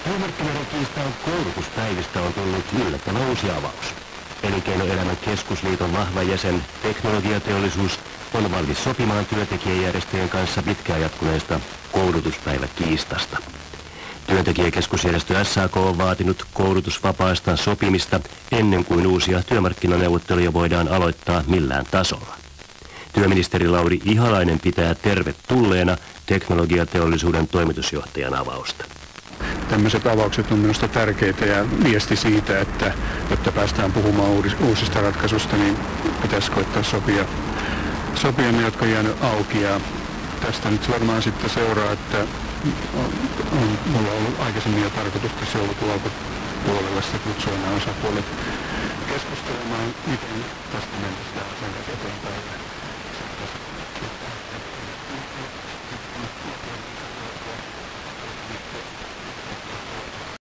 Työmarkkinoiden kiistaan koulutuspäivistä on tullut yllättävä uusi avaus. Elinkeinoelämän keskusliiton vahva jäsen Teknologiateollisuus on valmis sopimaan työntekijäjärjestöjen kanssa pitkään jatkuneesta koulutuspäiväkiistasta. Työntekijäkeskusjärjestö SAK on vaatinut koulutusvapaasta sopimista ennen kuin uusia työmarkkinaneuvotteluja voidaan aloittaa millään tasolla. Työministeri Lauri Ihalainen pitää tervetulleena Teknologiateollisuuden toimitusjohtajan avausta. Tämmöiset avaukset on minusta tärkeitä ja viesti siitä, että jotta päästään puhumaan uusista ratkaisusta, niin pitäisi koittaa sopia ne, jotka on jäänyt auki. Ja tästä nyt varmaan sitten seuraa, että mulla on ollut aikaisemmin jo tarkoitus tässä joulukuun alkupuolella kutsua nämä osapuolet keskustelemaan, miten tästä mennessä